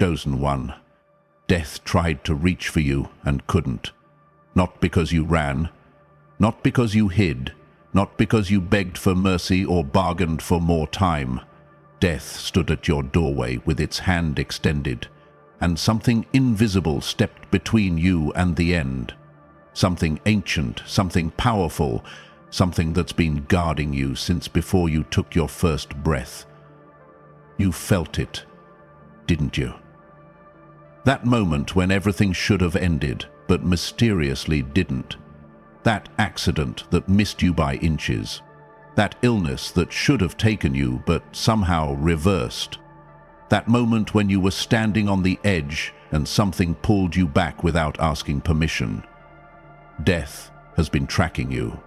Chosen one, death tried to reach for you and couldn't. Not because you ran, not because you hid, not because you begged for mercy or bargained for more time. Death stood at your doorway with its hand extended, and something invisible stepped between you and the end. Something ancient, something powerful, something that's been guarding you since before you took your first breath. You felt it, didn't you? That moment when everything should have ended, but mysteriously didn't. That accident that missed you by inches. That illness that should have taken you, but somehow reversed. That moment when you were standing on the edge and something pulled you back without asking permission. Death has been tracking you,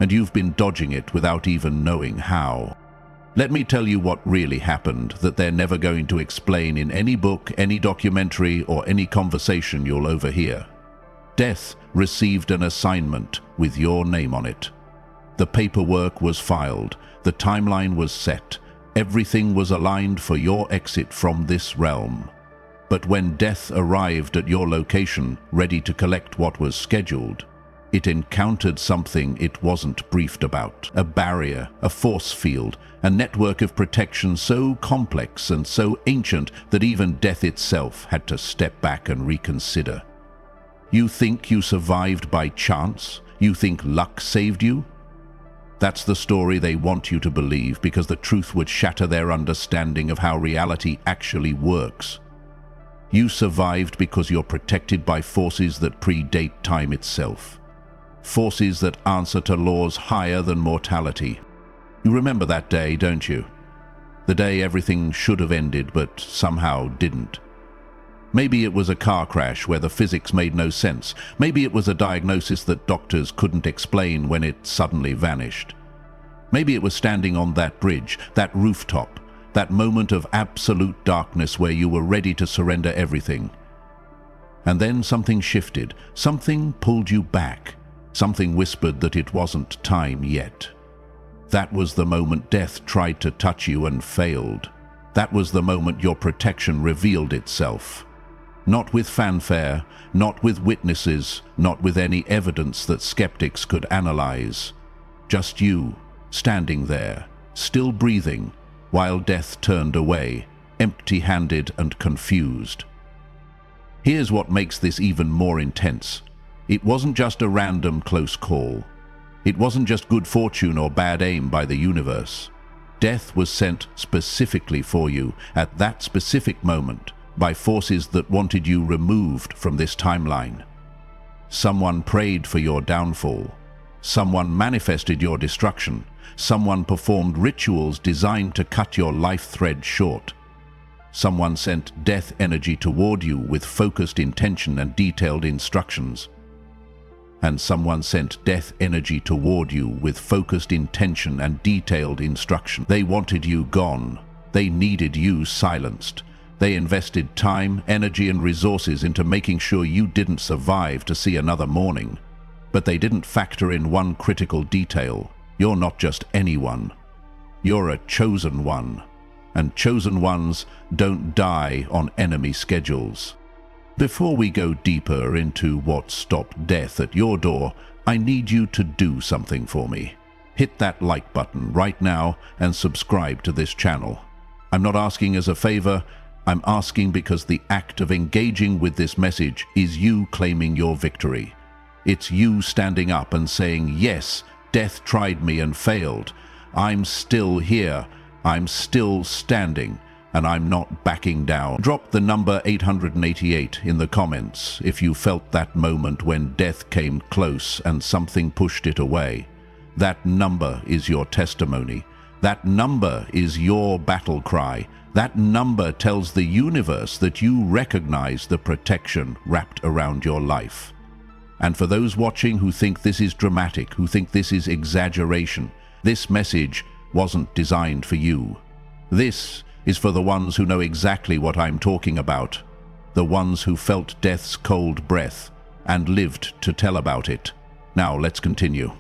and you've been dodging it without even knowing how. Let me tell you what really happened that they're never going to explain in any book, any documentary, or any conversation you'll overhear. Death received an assignment with your name on it. The paperwork was filed, the timeline was set, everything was aligned for your exit from this realm. But when death arrived at your location, ready to collect what was scheduled, it encountered something it wasn't briefed about. A barrier, a force field, a network of protection so complex and so ancient that even death itself had to step back and reconsider. You think you survived by chance? You think luck saved you? That's the story they want you to believe, because the truth would shatter their understanding of how reality actually works. You survived because you're protected by forces that predate time itself. Forces that answer to laws higher than mortality. You remember that day, don't you? The day everything should have ended, but somehow didn't. Maybe it was a car crash where the physics made no sense. Maybe it was a diagnosis that doctors couldn't explain when it suddenly vanished. Maybe it was standing on that bridge, that rooftop, that moment of absolute darkness where you were ready to surrender everything. And then something shifted, something pulled you back, something whispered that it wasn't time yet. That was the moment death tried to touch you and failed. That was the moment your protection revealed itself. Not with fanfare, not with witnesses, not with any evidence that skeptics could analyze. Just you, standing there, still breathing, while death turned away, empty-handed and confused. Here's what makes this even more intense. It wasn't just a random close call. It wasn't just good fortune or bad aim by the universe. Death was sent specifically for you at that specific moment by forces that wanted you removed from this timeline. Someone prayed for your downfall. Someone manifested your destruction. Someone performed rituals designed to cut your life thread short. Someone sent death energy toward you with focused intention and detailed instructions. And someone sent death energy toward you with focused intention and detailed instruction. They wanted you gone. They needed you silenced. They invested time, energy, and resources into making sure you didn't survive to see another morning. But they didn't factor in one critical detail. You're not just anyone. You're a chosen one. And chosen ones don't die on enemy schedules. Before we go deeper into what stopped death at your door, I need you to do something for me. Hit that like button right now and subscribe to this channel. I'm not asking as a favor, I'm asking because the act of engaging with this message is you claiming your victory. It's you standing up and saying, yes, death tried me and failed. I'm still here. I'm still standing. And I'm not backing down. Drop the number 888 in the comments if you felt that moment when death came close and something pushed it away. That number is your testimony. That number is your battle cry. That number tells the universe that you recognize the protection wrapped around your life. And for those watching who think this is dramatic, who think this is exaggeration, this message wasn't designed for you. This is for the ones who know exactly what I'm talking about, the ones who felt death's cold breath and lived to tell about it. Now let's continue.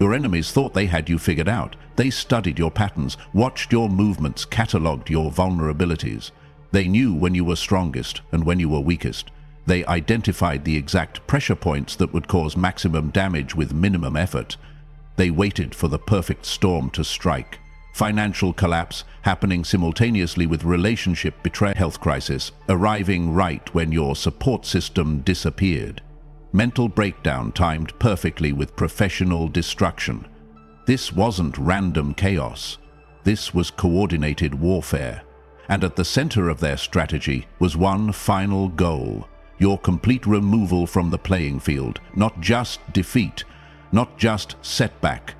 Your enemies thought they had you figured out. They studied your patterns, watched your movements, catalogued your vulnerabilities. They knew when you were strongest and when you were weakest. They identified the exact pressure points that would cause maximum damage with minimum effort. They waited for the perfect storm to strike. Financial collapse happening simultaneously with relationship betrayal, health crisis arriving right when your support system disappeared. Mental breakdown timed perfectly with professional destruction. This wasn't random chaos. This was coordinated warfare. And at the center of their strategy was one final goal: your complete removal from the playing field. Not just defeat, not just setback,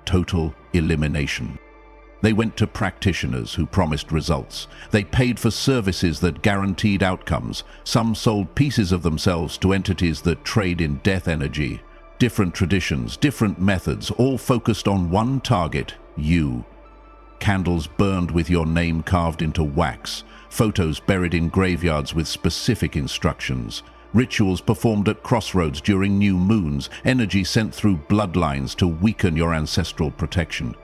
total elimination. They went to practitioners who promised results. They paid for services that guaranteed outcomes. Some sold pieces of themselves to entities that trade in death energy. Different traditions, different methods, all focused on one target: you. Candles burned with your name carved into wax. Photos buried in graveyards with specific instructions. Rituals performed at crossroads during new moons. Energy sent through bloodlines to weaken your ancestral protection.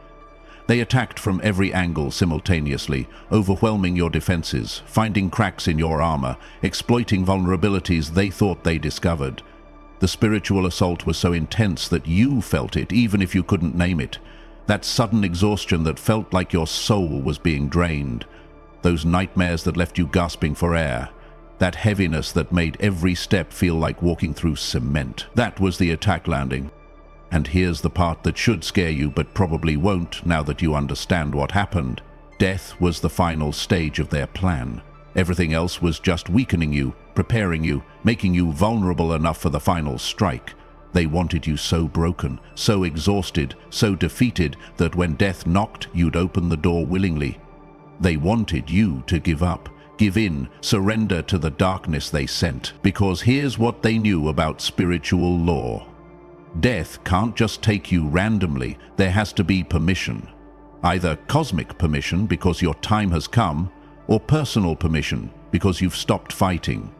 They attacked from every angle simultaneously, overwhelming your defenses, finding cracks in your armor, exploiting vulnerabilities they thought they discovered. The spiritual assault was so intense that you felt it, even if you couldn't name it. That sudden exhaustion that felt like your soul was being drained. Those nightmares that left you gasping for air. That heaviness that made every step feel like walking through cement. That was the attack landing. And here's the part that should scare you but probably won't now that you understand what happened. Death was the final stage of their plan. Everything else was just weakening you, preparing you, making you vulnerable enough for the final strike. They wanted you so broken, so exhausted, so defeated that when death knocked, you'd open the door willingly. They wanted you to give up, give in, surrender to the darkness they sent. Because here's what they knew about spiritual law. Death can't just take you randomly. There has to be permission. Either cosmic permission because your time has come, or personal permission because you've stopped fighting.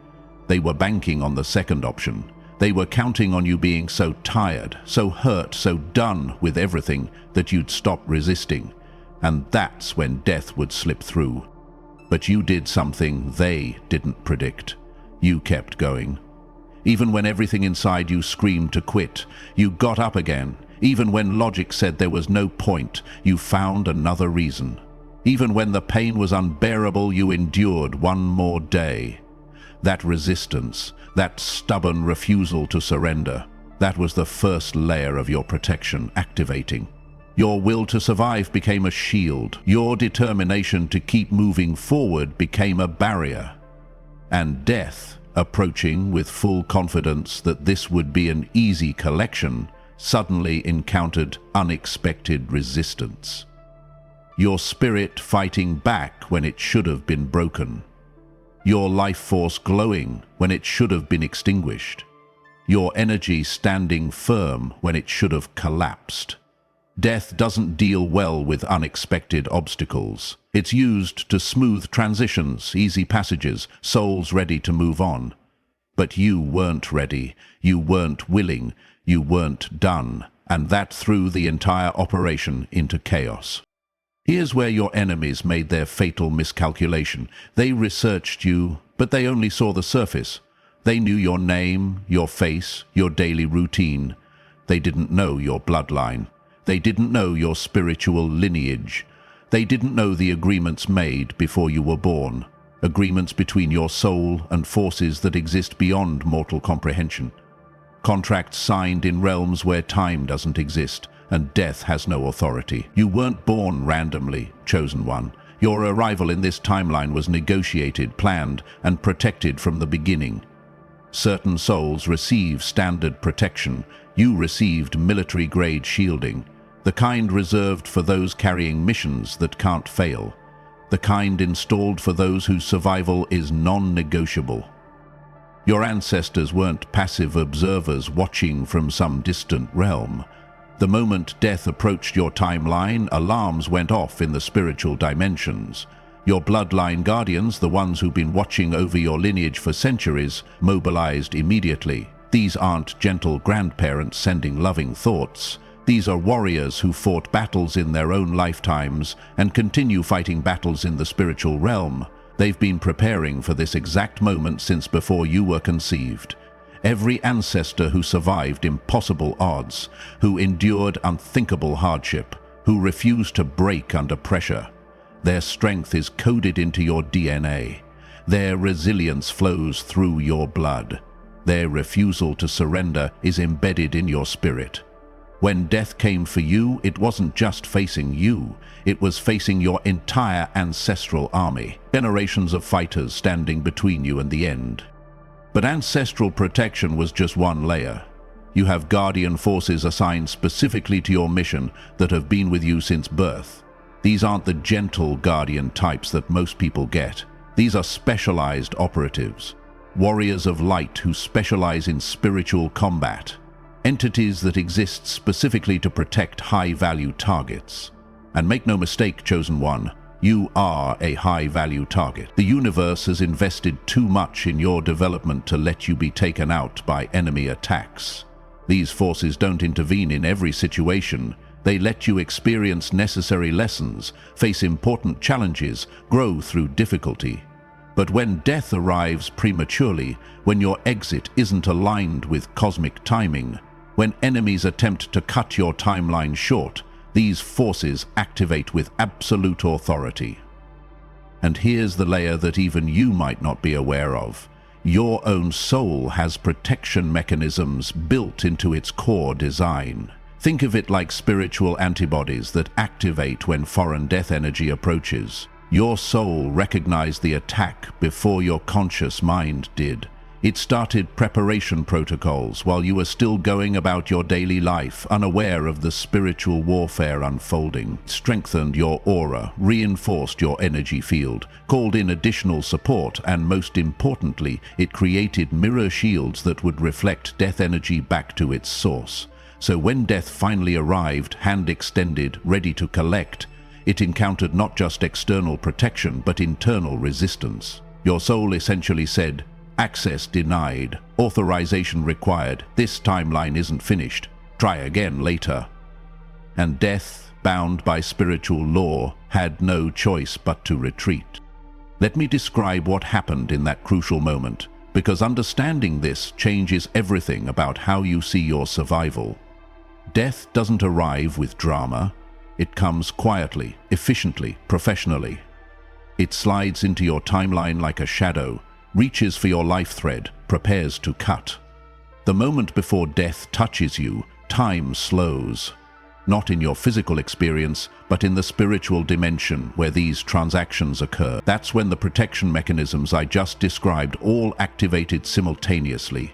They were banking on the second option. They were counting on you being so tired, so hurt, so done with everything that you'd stop resisting. And that's when death would slip through. But you did something they didn't predict. You kept going. Even when everything inside you screamed to quit, you got up again. Even when logic said there was no point, you found another reason. Even when the pain was unbearable, you endured one more day. That resistance, that stubborn refusal to surrender, that was the first layer of your protection activating. Your will to survive became a shield. Your determination to keep moving forward became a barrier. And death, approaching with full confidence that this would be an easy collection, suddenly encountered unexpected resistance. Your spirit fighting back when it should have been broken. Your life force glowing when it should have been extinguished. Your energy standing firm when it should have collapsed. Death doesn't deal well with unexpected obstacles. It's used to smooth transitions, easy passages, souls ready to move on. But you weren't ready, you weren't willing, you weren't done, and that threw the entire operation into chaos. Here's where your enemies made their fatal miscalculation. They researched you, but they only saw the surface. They knew your name, your face, your daily routine. They didn't know your bloodline. They didn't know your spiritual lineage. They didn't know the agreements made before you were born. Agreements between your soul and forces that exist beyond mortal comprehension. Contracts signed in realms where time doesn't exist and death has no authority. You weren't born randomly, chosen one. Your arrival in this timeline was negotiated, planned, and protected from the beginning. Certain souls receive standard protection. You received military-grade shielding, the kind reserved for those carrying missions that can't fail, the kind installed for those whose survival is non-negotiable. Your ancestors weren't passive observers watching from some distant realm. The moment death approached your timeline, alarms went off in the spiritual dimensions. Your bloodline guardians, the ones who've been watching over your lineage for centuries, mobilized immediately. These aren't gentle grandparents sending loving thoughts. These are warriors who fought battles in their own lifetimes and continue fighting battles in the spiritual realm. They've been preparing for this exact moment since before you were conceived. Every ancestor who survived impossible odds, who endured unthinkable hardship, who refused to break under pressure. Their strength is coded into your DNA. Their resilience flows through your blood. Their refusal to surrender is embedded in your spirit. When death came for you, it wasn't just facing you, it was facing your entire ancestral army, generations of fighters standing between you and the end. But ancestral protection was just one layer. You have guardian forces assigned specifically to your mission that have been with you since birth. These aren't the gentle guardian types that most people get. These are specialized operatives, warriors of light who specialize in spiritual combat. Entities that exist specifically to protect high-value targets. And make no mistake, Chosen One, you are a high-value target. The universe has invested too much in your development to let you be taken out by enemy attacks. These forces don't intervene in every situation. They let you experience necessary lessons, face important challenges, grow through difficulty. But when death arrives prematurely, when your exit isn't aligned with cosmic timing, when enemies attempt to cut your timeline short, these forces activate with absolute authority. And here's the layer that even you might not be aware of. Your own soul has protection mechanisms built into its core design. Think of it like spiritual antibodies that activate when foreign death energy approaches. Your soul recognized the attack before your conscious mind did. It started preparation protocols while you were still going about your daily life, unaware of the spiritual warfare unfolding. It strengthened your aura, reinforced your energy field, called in additional support, and most importantly, it created mirror shields that would reflect death energy back to its source. So when death finally arrived, hand extended, ready to collect, it encountered not just external protection, but internal resistance. Your soul essentially said, "Access denied, authorization required, this timeline isn't finished, try again later." And death, bound by spiritual law, had no choice but to retreat. Let me describe what happened in that crucial moment, because understanding this changes everything about how you see your survival. Death doesn't arrive with drama. It comes quietly, efficiently, professionally. It slides into your timeline like a shadow, reaches for your life thread, prepares to cut. The moment before death touches you, time slows. Not in your physical experience, but in the spiritual dimension where these transactions occur. That's when the protection mechanisms I just described all activated simultaneously.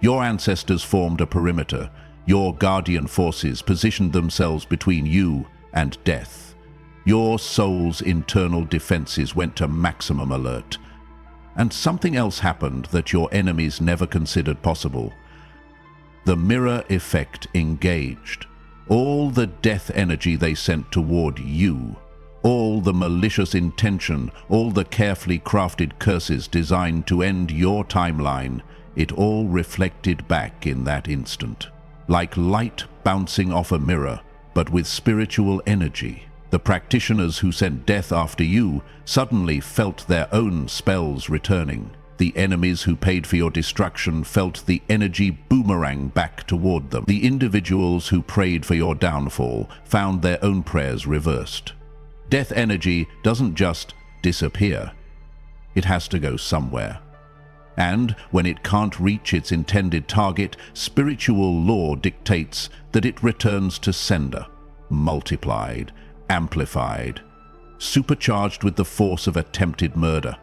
Your ancestors formed a perimeter. Your guardian forces positioned themselves between you and death. Your soul's internal defenses went to maximum alert. And something else happened that your enemies never considered possible. The mirror effect engaged. All the death energy they sent toward you, all the malicious intention, all the carefully crafted curses designed to end your timeline, it all reflected back in that instant. Like light bouncing off a mirror, but with spiritual energy. The practitioners who sent death after you suddenly felt their own spells returning. The enemies who paid for your destruction felt the energy boomerang back toward them. The individuals who prayed for your downfall found their own prayers reversed. Death energy doesn't just disappear. It has to go somewhere. And when it can't reach its intended target, spiritual law dictates that it returns to sender, multiplied, amplified, supercharged with the force of attempted murder.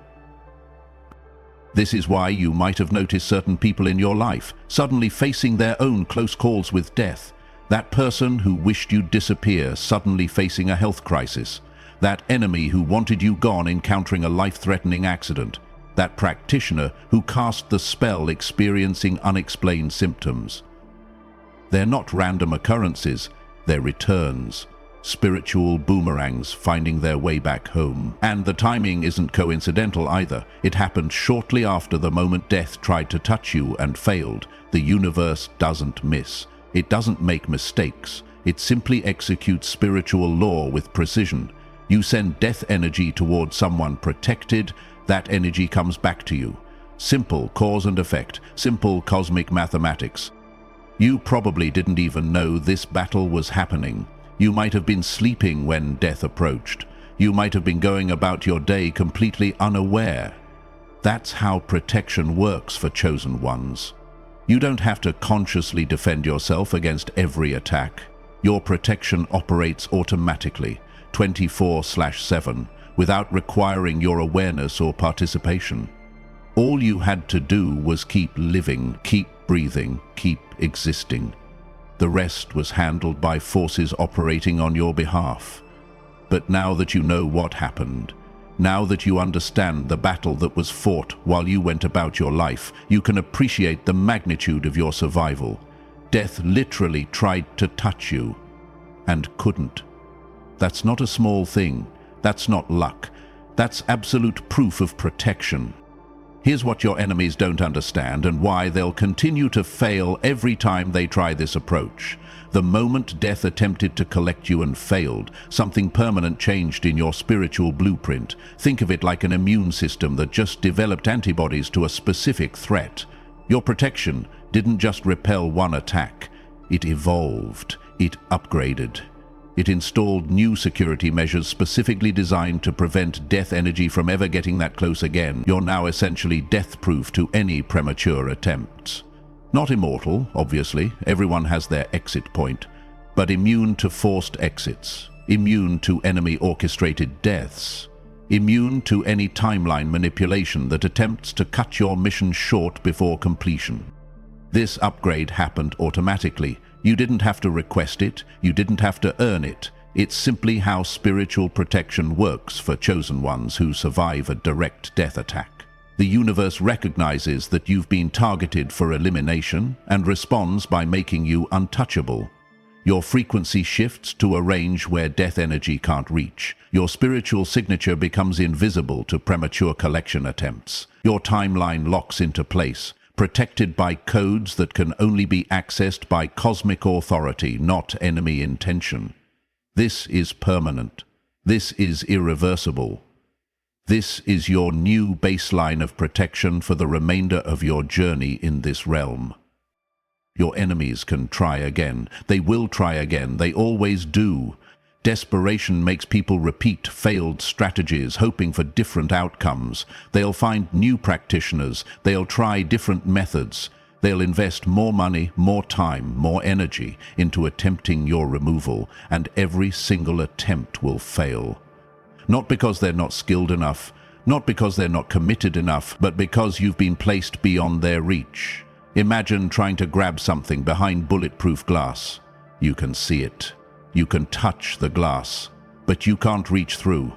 This is why you might have noticed certain people in your life suddenly facing their own close calls with death. That person who wished you'd disappear suddenly facing a health crisis. That enemy who wanted you gone encountering a life-threatening accident. That practitioner who cast the spell experiencing unexplained symptoms. They're not random occurrences, they're returns. Spiritual boomerangs finding their way back home. And the timing isn't coincidental either. It happened shortly after the moment death tried to touch you and failed. The universe doesn't miss. It doesn't make mistakes. It simply executes spiritual law with precision. You send death energy toward someone protected, that energy comes back to you. Simple cause and effect, simple cosmic mathematics. You probably didn't even know this battle was happening. You might have been sleeping when death approached. You might have been going about your day completely unaware. That's how protection works for chosen ones. You don't have to consciously defend yourself against every attack. Your protection operates automatically, 24/7, without requiring your awareness or participation. All you had to do was keep living, keep breathing, keep existing. The rest was handled by forces operating on your behalf. But now that you know what happened, now that you understand the battle that was fought while you went about your life, you can appreciate the magnitude of your survival. Death literally tried to touch you, and couldn't. That's not a small thing. That's not luck. That's absolute proof of protection. Here's what your enemies don't understand and why they'll continue to fail every time they try this approach. The moment death attempted to collect you and failed, something permanent changed in your spiritual blueprint. Think of it like an immune system that just developed antibodies to a specific threat. Your protection didn't just repel one attack. It evolved. It upgraded. It installed new security measures specifically designed to prevent death energy from ever getting that close again. You're now essentially death-proof to any premature attempts. Not immortal, obviously, everyone has their exit point, but immune to forced exits, immune to enemy-orchestrated deaths, immune to any timeline manipulation that attempts to cut your mission short before completion. This upgrade happened automatically. You didn't have to request it, you didn't have to earn it. It's simply how spiritual protection works for chosen ones who survive a direct death attack. The universe recognizes that you've been targeted for elimination and responds by making you untouchable. Your frequency shifts to a range where death energy can't reach. Your spiritual signature becomes invisible to premature collection attempts. Your timeline locks into place, protected by codes that can only be accessed by cosmic authority, not enemy intention. This is permanent. This is irreversible. This is your new baseline of protection for the remainder of your journey in this realm. Your enemies can try again. They will try again. They always do. Desperation makes people repeat failed strategies, hoping for different outcomes. They'll find new practitioners. They'll try different methods. They'll invest more money, more time, more energy into attempting your removal, and every single attempt will fail. Not because they're not skilled enough, not because they're not committed enough, but because you've been placed beyond their reach. Imagine trying to grab something behind bulletproof glass. You can see it. You can touch the glass, but you can't reach through.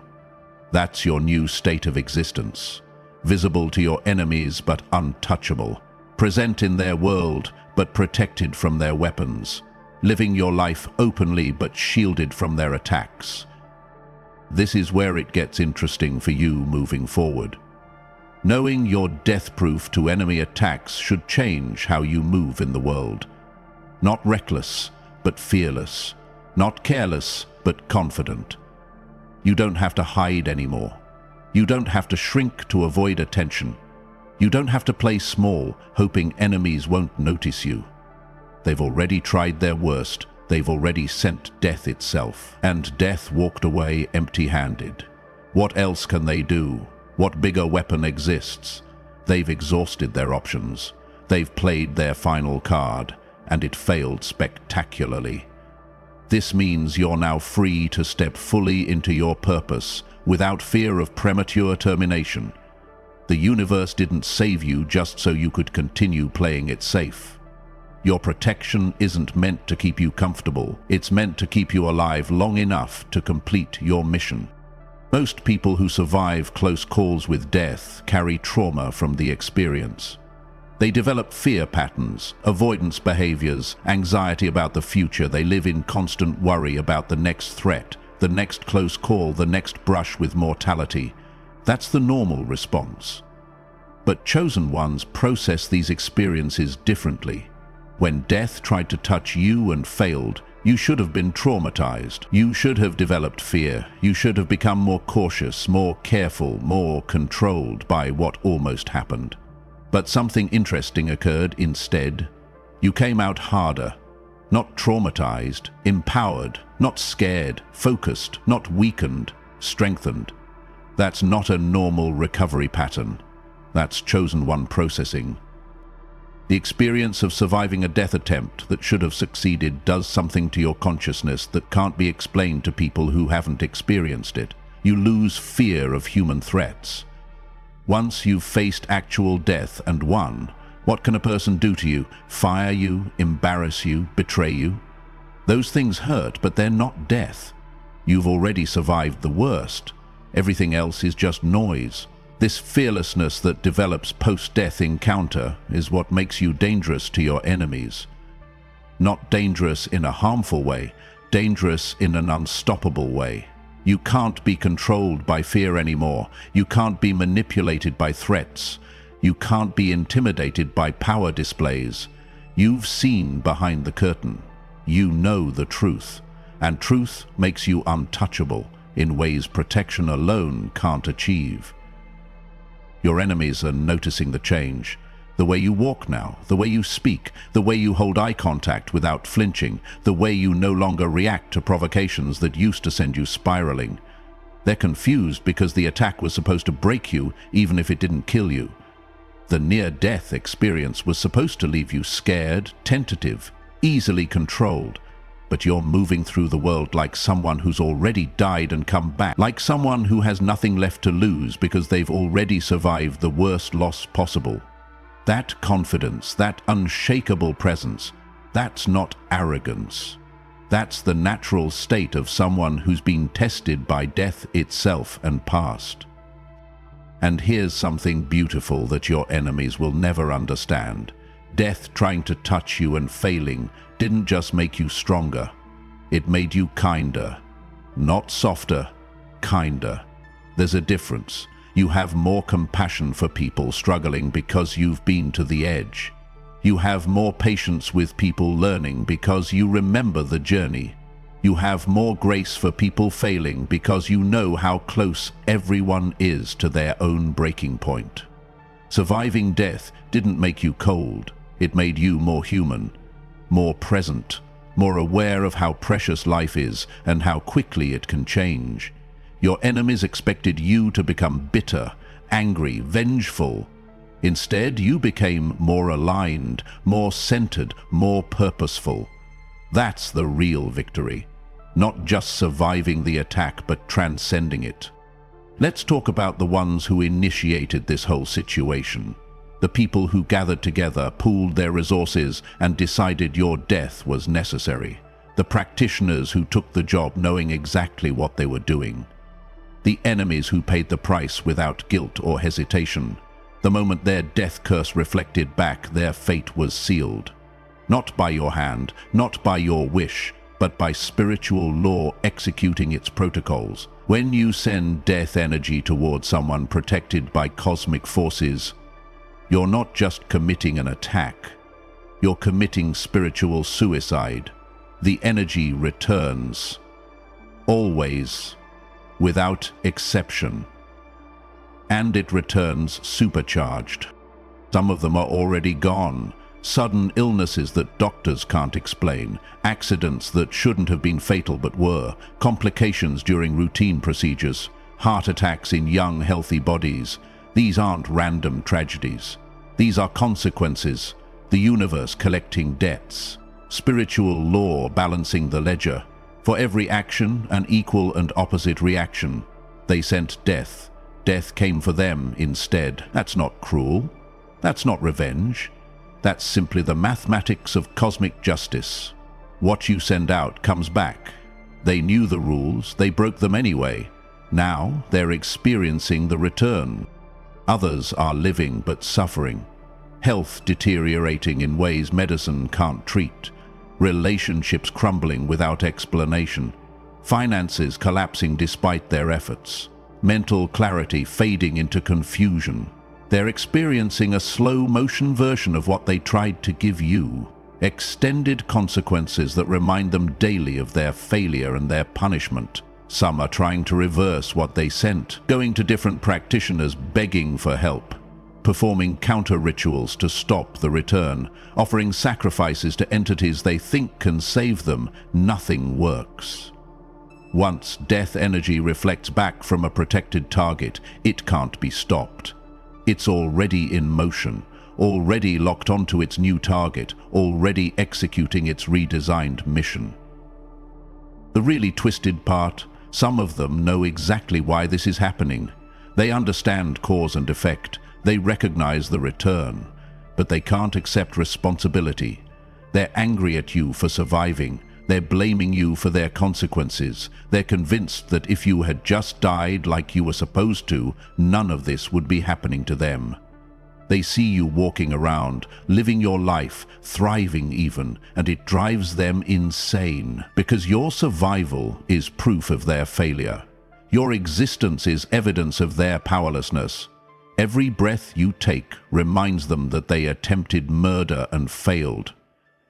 That's your new state of existence. Visible to your enemies, but untouchable. Present in their world, but protected from their weapons. Living your life openly, but shielded from their attacks. This is where it gets interesting for you moving forward. Knowing you're death-proof to enemy attacks should change how you move in the world. Not reckless, but fearless. Not careless, but confident. You don't have to hide anymore. You don't have to shrink to avoid attention. You don't have to play small, hoping enemies won't notice you. They've already tried their worst. They've already sent death itself. And death walked away empty-handed. What else can they do? What bigger weapon exists? They've exhausted their options. They've played their final card, and it failed spectacularly. This means you're now free to step fully into your purpose without fear of premature termination. The universe didn't save you just so you could continue playing it safe. Your protection isn't meant to keep you comfortable. It's meant to keep you alive long enough to complete your mission. Most people who survive close calls with death carry trauma from the experience. They develop fear patterns, avoidance behaviors, anxiety about the future. They live in constant worry about the next threat, the next close call, the next brush with mortality. That's the normal response. But chosen ones process these experiences differently. When death tried to touch you and failed, You should have been traumatized. You should have developed fear. You should have become more cautious, more careful, more controlled by what almost happened. But something interesting occurred instead. You came out harder, not traumatized, empowered, not scared, focused, not weakened, strengthened. That's not a normal recovery pattern. That's chosen one processing. The experience of surviving a death attempt that should have succeeded does something to your consciousness that can't be explained to people who haven't experienced it. You lose fear of human threats. Once you've faced actual death and won, what can a person do to you? Fire you, embarrass you, betray you? Those things hurt, but they're not death. You've already survived the worst. Everything else is just noise. This fearlessness that develops post-death encounter is what makes you dangerous to your enemies. Not dangerous in a harmful way, dangerous in an unstoppable way. You can't be controlled by fear anymore. You can't be manipulated by threats. You can't be intimidated by power displays. You've seen behind the curtain. You know the truth. And truth makes you untouchable in ways protection alone can't achieve. Your enemies are noticing the change. The way you walk now, the way you speak, the way you hold eye contact without flinching, the way you no longer react to provocations that used to send you spiraling. They're confused because the attack was supposed to break you even if it didn't kill you. The near-death experience was supposed to leave you scared, tentative, easily controlled. But you're moving through the world like someone who's already died and come back, like someone who has nothing left to lose because they've already survived the worst loss possible. That confidence, that unshakable presence, that's not arrogance. That's the natural state of someone who's been tested by death itself and passed. And here's something beautiful that your enemies will never understand. Death trying to touch you and failing didn't just make you stronger. It made you kinder. Not softer, kinder. There's a difference. You have more compassion for people struggling because you've been to the edge. You have more patience with people learning because you remember the journey. You have more grace for people failing because you know how close everyone is to their own breaking point. Surviving death didn't make you cold. It made you more human, more present, more aware of how precious life is and how quickly it can change. Your enemies expected you to become bitter, angry, vengeful. Instead, you became more aligned, more centered, more purposeful. That's the real victory. Not just surviving the attack, but transcending it. Let's talk about the ones who initiated this whole situation. The people who gathered together, pooled their resources, and decided your death was necessary. The practitioners who took the job knowing exactly what they were doing. The enemies who paid the price without guilt or hesitation. The moment their death curse reflected back, their fate was sealed. Not by your hand, not by your wish, but by spiritual law executing its protocols. When you send death energy towards someone protected by cosmic forces, you're not just committing an attack, you're committing spiritual suicide. The energy returns. Always. Without exception. And it returns supercharged. Some of them are already gone. Sudden illnesses that doctors can't explain, accidents that shouldn't have been fatal but were, complications during routine procedures, heart attacks in young, healthy bodies. These aren't random tragedies. These are consequences, the universe collecting debts, spiritual law balancing the ledger. For every action, an equal and opposite reaction. They sent death. Death came for them instead. That's not cruel. That's not revenge. That's simply the mathematics of cosmic justice. What you send out comes back. They knew the rules, they broke them anyway. Now they're experiencing the return. Others are living but suffering. Health deteriorating in ways medicine can't treat. Relationships crumbling without explanation. Finances collapsing despite their efforts. Mental clarity fading into confusion. They're experiencing a slow-motion version of what they tried to give you. Extended consequences that remind them daily of their failure and their punishment. Some are trying to reverse what they sent, going to different practitioners begging for help, performing counter-rituals to stop the return, offering sacrifices to entities they think can save them. Nothing works. Once death energy reflects back from a protected target, it can't be stopped. It's already in motion, already locked onto its new target, already executing its redesigned mission. The really twisted part, some of them know exactly why this is happening. They understand cause and effect. They recognize the return, but they can't accept responsibility. They're angry at you for surviving. They're blaming you for their consequences. They're convinced that if you had just died like you were supposed to, none of this would be happening to them. They see you walking around, living your life, thriving even, and it drives them insane, because your survival is proof of their failure. Your existence is evidence of their powerlessness. Every breath you take reminds them that they attempted murder and failed.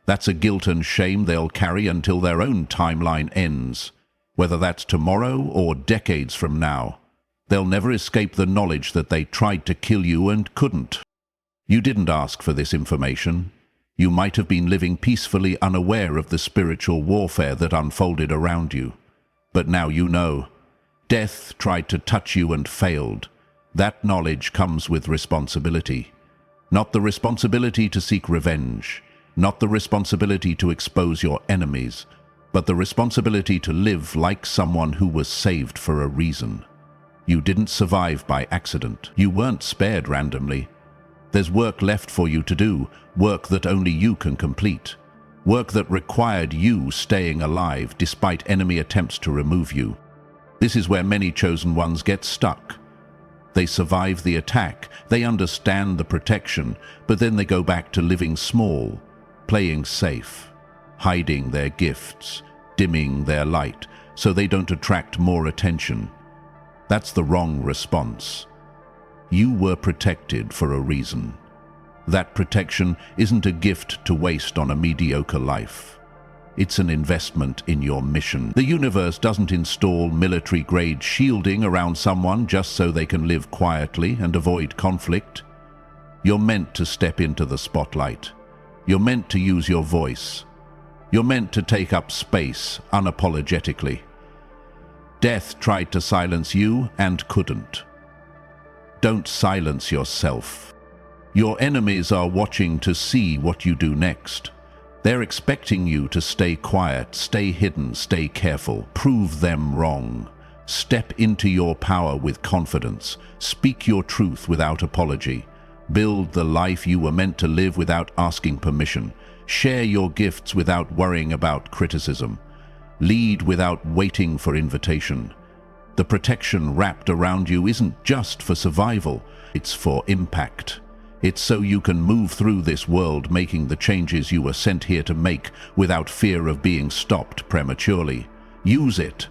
That's a guilt and shame they'll carry until their own timeline ends, whether that's tomorrow or decades from now. They'll never escape the knowledge that they tried to kill you and couldn't. You didn't ask for this information. You might have been living peacefully unaware of the spiritual warfare that unfolded around you. But now you know. Death tried to touch you and failed. That knowledge comes with responsibility. Not the responsibility to seek revenge, not the responsibility to expose your enemies, but the responsibility to live like someone who was saved for a reason. You didn't survive by accident. You weren't spared randomly. There's work left for you to do, work that only you can complete, work that required you staying alive despite enemy attempts to remove you. This is where many chosen ones get stuck. They survive the attack, they understand the protection, but then they go back to living small, playing safe, hiding their gifts, dimming their light, so they don't attract more attention. That's the wrong response. You were protected for a reason. That protection isn't a gift to waste on a mediocre life. It's an investment in your mission. The universe doesn't install military-grade shielding around someone just so they can live quietly and avoid conflict. You're meant to step into the spotlight. You're meant to use your voice. You're meant to take up space unapologetically. Death tried to silence you and couldn't. Don't silence yourself. Your enemies are watching to see what you do next. They're expecting you to stay quiet, stay hidden, stay careful. Prove them wrong. Step into your power with confidence. Speak your truth without apology. Build the life you were meant to live without asking permission. Share your gifts without worrying about criticism. Lead without waiting for invitation. The protection wrapped around you isn't just for survival, it's for impact. It's so you can move through this world making the changes you were sent here to make without fear of being stopped prematurely. Use it.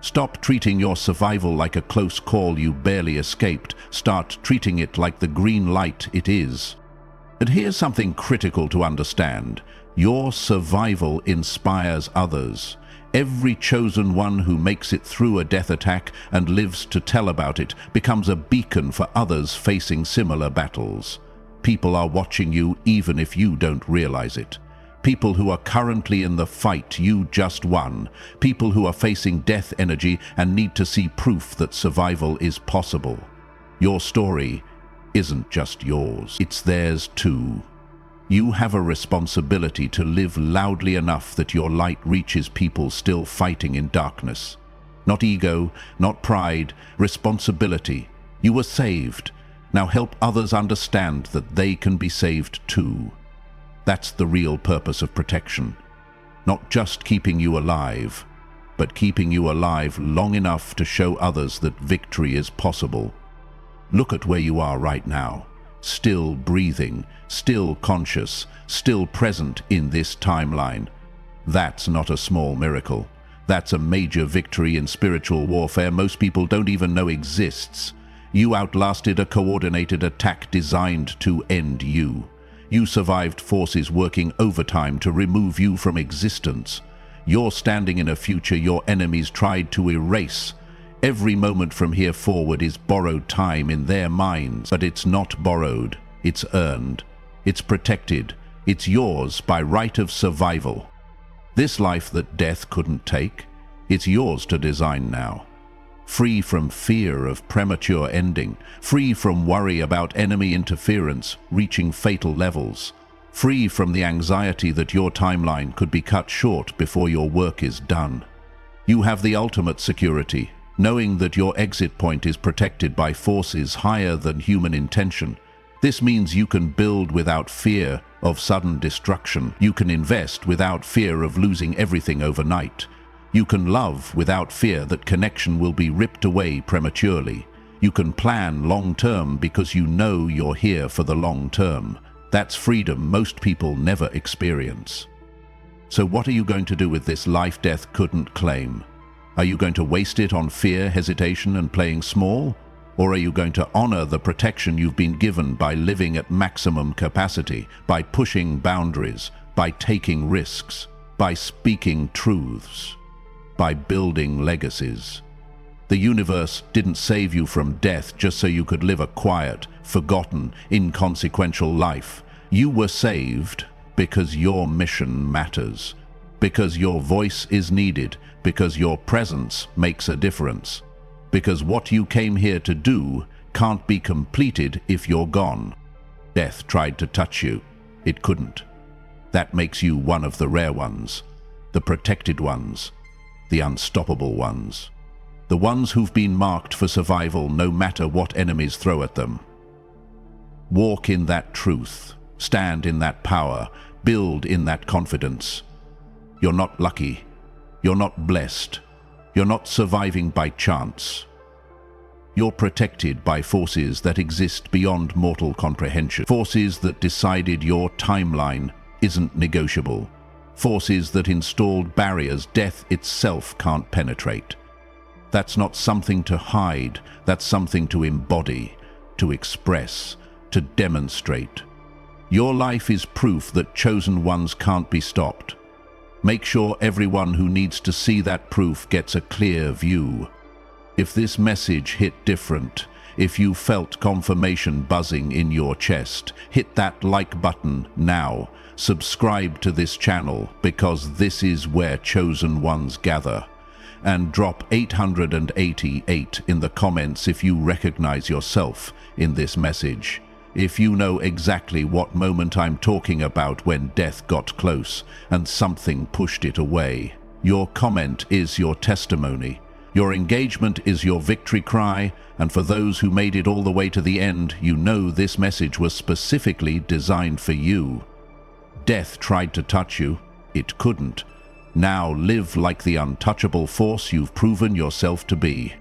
Stop treating your survival like a close call you barely escaped. Start treating it like the green light it is. And here's something critical to understand. Your survival inspires others. Every chosen one who makes it through a death attack and lives to tell about it becomes a beacon for others facing similar battles. People are watching you even if you don't realize it. People who are currently in the fight you just won. People who are facing death energy and need to see proof that survival is possible. Your story isn't just yours, it's theirs too. You have a responsibility to live loudly enough that your light reaches people still fighting in darkness. Not ego, not pride, responsibility. You were saved. Now help others understand that they can be saved too. That's the real purpose of protection. Not just keeping you alive, but keeping you alive long enough to show others that victory is possible. Look at where you are right now. Still breathing, still conscious, still present in this timeline. That's not a small miracle. That's a major victory in spiritual warfare most people don't even know exists. You outlasted a coordinated attack designed to end you. You survived forces working overtime to remove you from existence. You're standing in a future your enemies tried to erase. Every moment from here forward is borrowed time in their minds, but it's not borrowed, it's earned. It's protected. It's yours by right of survival. This life that death couldn't take, it's yours to design now. Free from fear of premature ending, free from worry about enemy interference reaching fatal levels, free from the anxiety that your timeline could be cut short before your work is done. You have the ultimate security, knowing that your exit point is protected by forces higher than human intention. This means you can build without fear of sudden destruction. You can invest without fear of losing everything overnight. You can love without fear that connection will be ripped away prematurely. You can plan long-term because you know you're here for the long term. That's freedom most people never experience. So what are you going to do with this life death couldn't claim? Are you going to waste it on fear, hesitation, and playing small? Or are you going to honor the protection you've been given by living at maximum capacity, by pushing boundaries, by taking risks, by speaking truths, by building legacies? The universe didn't save you from death just so you could live a quiet, forgotten, inconsequential life. You were saved because your mission matters, because your voice is needed, because your presence makes a difference. Because what you came here to do can't be completed if you're gone. Death tried to touch you. It couldn't. That makes you one of the rare ones, the protected ones, the unstoppable ones, the ones who've been marked for survival no matter what enemies throw at them. Walk in that truth, stand in that power, build in that confidence. You're not lucky. You're not blessed. You're not surviving by chance. You're protected by forces that exist beyond mortal comprehension. Forces that decided your timeline isn't negotiable. Forces that installed barriers death itself can't penetrate. That's not something to hide. That's something to embody, to express, to demonstrate. Your life is proof that chosen ones can't be stopped. Make sure everyone who needs to see that proof gets a clear view. If this message hit different, if you felt confirmation buzzing in your chest, hit that like button now. Subscribe to this channel because this is where chosen ones gather. And drop 888 in the comments if you recognize yourself in this message. If you know exactly what moment I'm talking about when death got close and something pushed it away. Your comment is your testimony. Your engagement is your victory cry, and for those who made it all the way to the end, you know this message was specifically designed for you. Death tried to touch you. It couldn't. Now live like the untouchable force you've proven yourself to be.